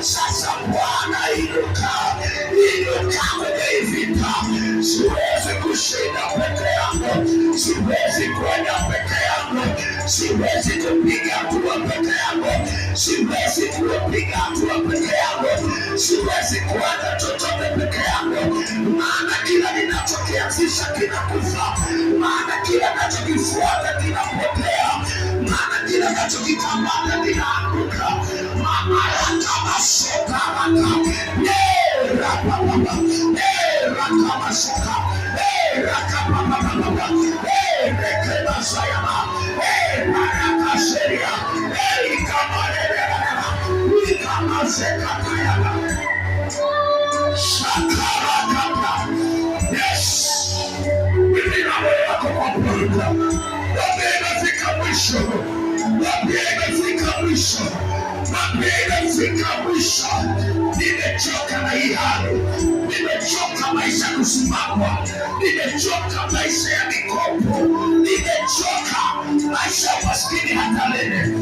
Sasa Bwana, inuka kwenye vita. Siwezi kushinda peke yangu, siwezi kwenda peke yangu, siwezi kupiga hatua peke yangu, siwezi kupiga hatua peke yangu, siwezi kuanza chochote peke yangu, maana kila ninachokianzisha kinakufa, maana kila ninachokifuata kinapotea, maana kila ninachokikamata kinaanguka. Mama kama soka mwisho. Nimechoka na hii hali, nimechoka maisha kusimamwa, nimechoka maisha ya mikopo, nimechoka maisha ya maskini hata lele,